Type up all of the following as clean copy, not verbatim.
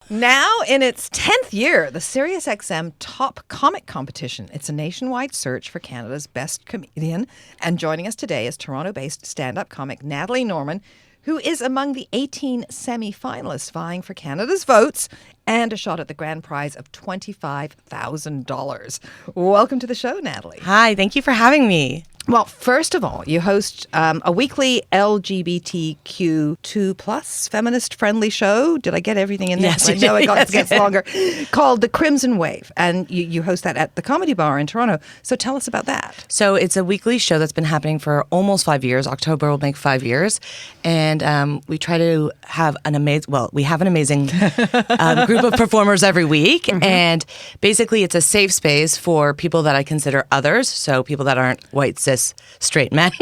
Now in its 10th year, the SiriusXM Top Comic competition. It's a nationwide search for Canada's best comedian. And joining us today is Toronto-based stand-up comic Natalie Norman, who is among the 18 semi-finalists vying for Canada's votes and a shot at the grand prize of $25,000. Welcome to the show, Natalie. Hi, thank you for having me. Well, first of all, you host a weekly LGBTQ2 plus feminist-friendly show. Did I get everything in there? Yes, I know it gets longer. Called The Crimson Wave. And you host that at the Comedy Bar in Toronto. So tell us about that. So it's a weekly show that's been happening for almost 5 years. October will make 5 years. And we try to have an amazing group of performers every week. Mm-hmm. And basically it's a safe space for people that I consider others. So people that aren't white, cis, straight men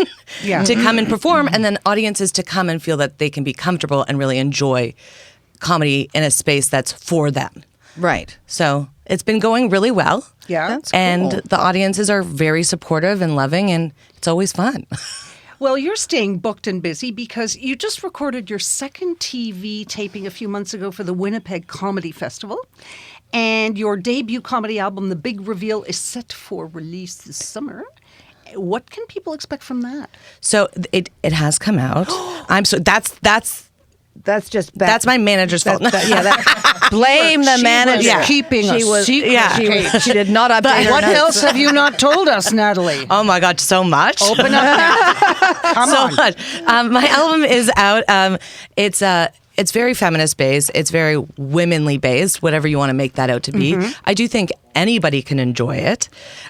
to come and perform, and then audiences to come and feel that they can be comfortable and really enjoy comedy in a space that's for them. Right. So it's been going really well. Yeah. That's cool. And the audiences are very supportive and loving, and it's always fun. Well, you're staying booked and busy because you just recorded your second TV taping a few months ago for the Winnipeg Comedy Festival. And your debut comedy album, The Big Reveal, is set for release this summer. What can people expect from that? So it has come out. That's just bad. That's my manager's fault. Blame the manager. She was keeping a secret. She did not update her What notes. else have you not told us, Natalie? Oh my God, so much. Open up now. Come so on. much. My album is out. It's very feminist based. It's very womanly based, whatever you want to make that out to be. Mm-hmm. I do think anybody can enjoy it.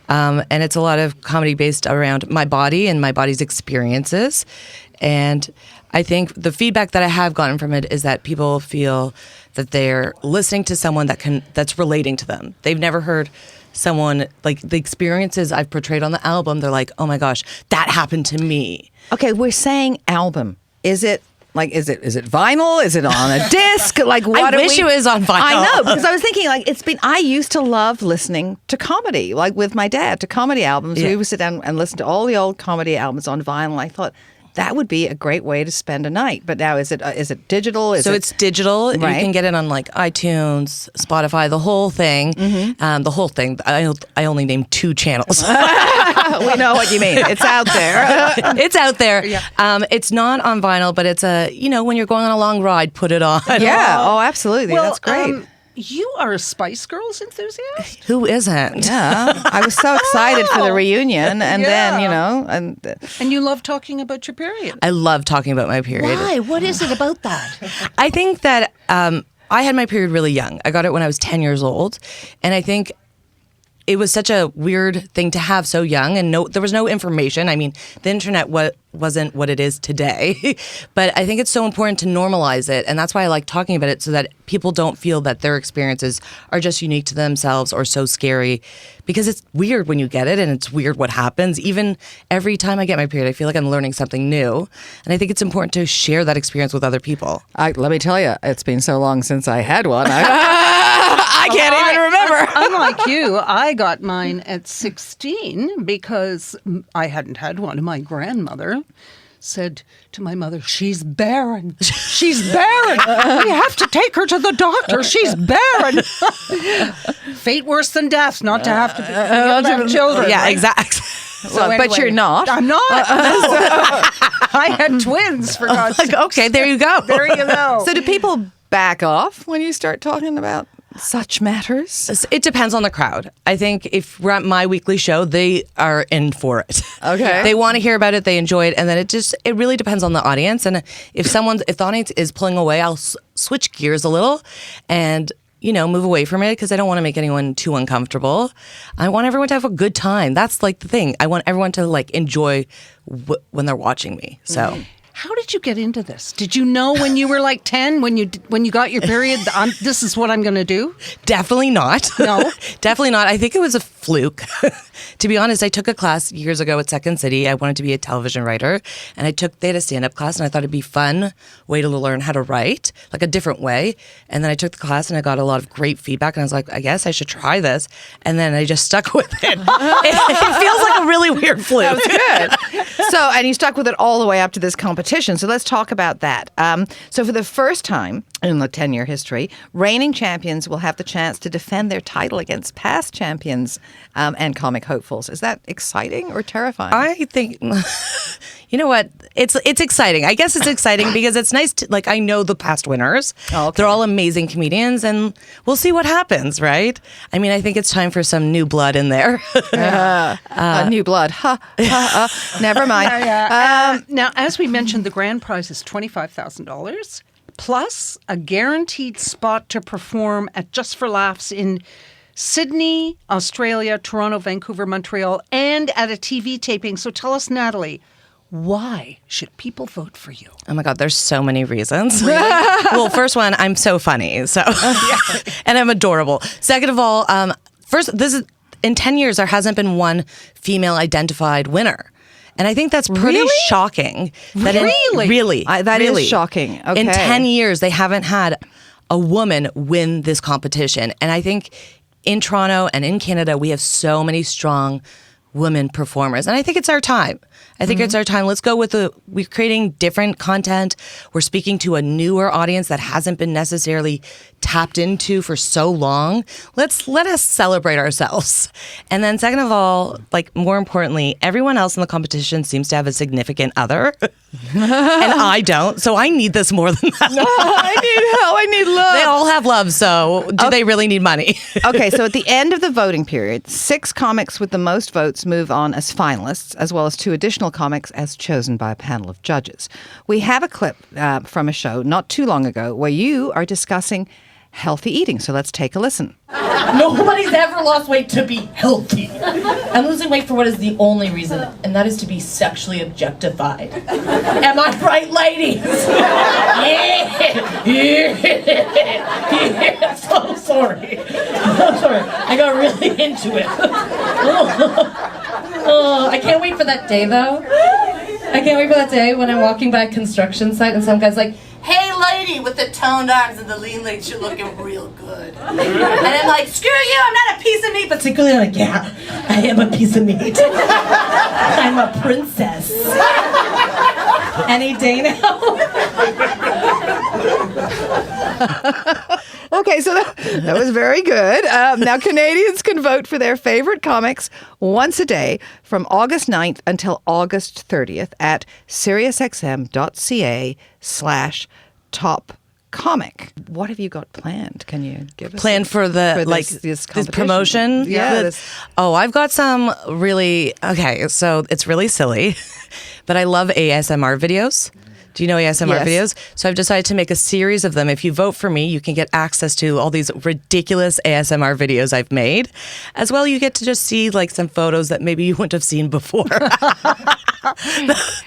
And it's a lot of comedy based around my body and my body's experiences. And I think the feedback that I have gotten from it is that people feel that they're listening to someone that's relating to them. They've never heard someone, like the experiences I've portrayed on the album, they're like, oh my gosh, that happened to me. Okay, we're saying album. Is it vinyl? Is it on a disc? Like, what? I wish it was on vinyl. I know, because I was thinking, I used to love listening to comedy, like with my dad, to comedy albums. Yeah. We would sit down and listen to all the old comedy albums on vinyl. I thought that would be a great way to spend a night. But now, is it digital? It's digital. Right? You can get it on like iTunes, Spotify, the whole thing. Mm-hmm. The whole thing. I only named 2 channels. We know what you mean. It's out there. It's out there. Yeah. It's not on vinyl, but it's when you're going on a long ride, put it on. Yeah. Oh, absolutely. Well, that's great. You are a Spice Girls enthusiast? Who isn't? Yeah. I was so excited for the reunion. And then, And you love talking about your period. I love talking about my period. Why? What is it about that? I think that I had my period really young. I got it when I was 10 years old. And I think it was such a weird thing to have so young, and there was no information. I mean, the internet wasn't what it is today, but I think it's so important to normalize it, and that's why I like talking about it, so that people don't feel that their experiences are just unique to themselves or so scary, because it's weird when you get it, and it's weird what happens. Even every time I get my period, I feel like I'm learning something new, and I think it's important to share that experience with other people. Let me tell you, it's been so long since I had one. I can't even remember. Unlike you, I got mine at 16 because I hadn't had one. My grandmother said to my mother, "She's barren. She's barren. We have to take her to the doctor. She's barren." Fate worse than death, not to have to have children. Yeah, right? exactly. So, anyway, but you're not. I'm not. I had twins, for God's sake. Okay, there you go. There you go. So do people back off when you start talking about such matters? It depends on the crowd. I think if we're at my weekly show, they are in for it. Okay. They want to hear about it, they enjoy it, and then it really depends on the audience. And if the audience is pulling away, I'll switch gears a little and move away from it, because I don't want to make anyone too uncomfortable. I want everyone to have a good time. That's like the thing. I want everyone to enjoy when they're watching me. So. How did you get into this? Did you know when you were like 10, when you got your period, this is what I'm going to do? Definitely not. No? Definitely not. I think it was a fluke. To be honest, I took a class years ago at Second City. I wanted to be a television writer, and they had a stand-up class, and I thought it'd be a fun way to learn how to write, like a different way. And then I took the class, and I got a lot of great feedback, and I was like, I guess I should try this. And then I just stuck with it. It feels like a really weird fluke. That was good. And you stuck with it all the way up to this competition. So let's talk about that. So for the first time, in the 10-year history. Reigning champions will have the chance to defend their title against past champions and comic hopefuls. Is that exciting or terrifying? I think, you know what? It's exciting. I guess it's exciting because it's nice to, like, I know the past winners. Oh, okay. They're all amazing comedians, and we'll see what happens, right? I mean, I think it's time for some new blood in there. New blood. Never mind. Now, as we mentioned, the grand prize is $25,000 plus a guaranteed spot to perform at Just for Laughs in Sydney, Australia, Toronto, Vancouver, Montreal, and at a TV taping. So tell us, Natalie, why should people vote for you? Oh my God, there's so many reasons. Well, first one, I'm so funny, so and I'm adorable. Second of all, first, this is in 10 years there hasn't been one female identified winner. And I think that's pretty shocking. That Really? That is shocking. Okay. In 10 years, they haven't had a woman win this competition. And I think in Toronto and in Canada, we have so many strong women performers. And I think it's our time. I think it's our time. Let's go with we're creating different content. We're speaking to a newer audience that hasn't been necessarily tapped into for so long. Let us celebrate ourselves. And then second of all, like more importantly, everyone else in the competition seems to have a significant other. And I don't. So I need this more than that. No, I need help. I need love. They all have love. So do they really need money? Okay, so at the end of the voting period, 6 comics with the most votes move on as finalists, as well as 2 additional comics as chosen by a panel of judges. We have a clip from a show not too long ago where you are discussing healthy eating. So let's take a listen. Nobody's ever lost weight to be healthy. I'm losing weight for what is the only reason, and that is to be sexually objectified. Am I right, ladies? Yeah. So sorry. I'm sorry. I got really into it. I can't wait for that day, though. I can't wait for that day when I'm walking by a construction site and some guy's like, "Hey, lady with the toned arms and the lean legs, you're looking real good." And I'm like, "Screw you, I'm not a piece of meat." But secretly I'm like, "Yeah, I am a piece of meat. I'm a princess." Any day now. Okay, so that was very good. Now, Canadians can vote for their favorite comics once a day from August 9th until August 30th at SiriusXM.ca/Top Comic. What have you got planned? Can you give us Planned for this promotion? Yeah. I've got some really, okay, so it's really silly, but I love ASMR videos. Do you know ASMR videos? So I've decided to make a series of them. If you vote for me, you can get access to all these ridiculous ASMR videos I've made. As well, you get to just see like some photos that maybe you wouldn't have seen before.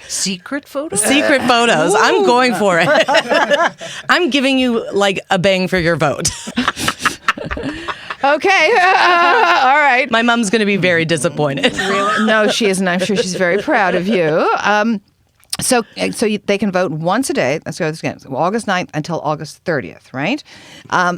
Secret photos? Secret photos. Ooh. I'm going for it. I'm giving you like a bang for your vote. Okay. All right. My mom's going to be very disappointed. Really? No, she isn't. I'm sure she's very proud of you. So they can vote once a day. Let's go this again. So August 9th until August 30th, right?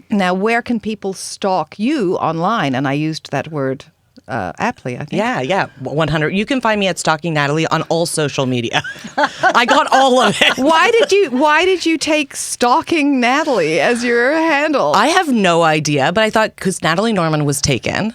Now, where can people stalk you online? And I used that word aptly, I think. Yeah, 100. You can find me at Stalking Natalie on all social media. I got all of it. Why did you take Stalking Natalie as your handle? I have no idea, but I thought because Natalie Norman was taken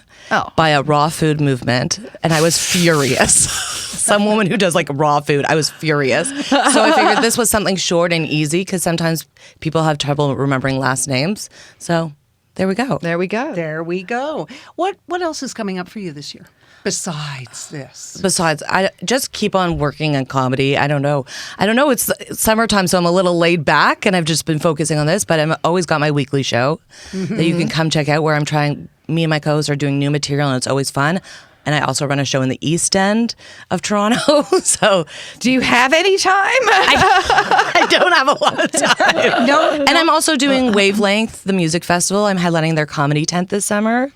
by a raw food movement, and I was furious. Some woman who does like raw food. I was furious. So I figured this was something short and easy because sometimes people have trouble remembering last names. So there we go. There we go. There we go. What else is coming up for you this year? Besides this. I just keep on working on comedy. I don't know. It's summertime, so I'm a little laid back, and I've just been focusing on this. But I've always got my weekly show that you can come check out, where I'm trying. Me and my co-hosts are doing new material, and it's always fun. And I also run a show in the East End of Toronto. So, do you have any time? I don't have a lot of time. No. And I'm also doing Wavelength, the music festival. I'm headlining their comedy tent this summer.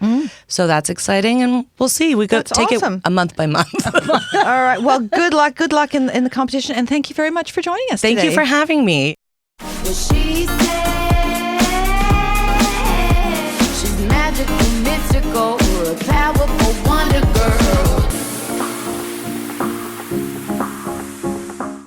So that's exciting, and we'll see. We go take it a month by month. All right. Well, good luck in the competition, and thank you very much for joining us. Thank you for having me. Well, she said she's magical, mystical, a powerful wonder girl.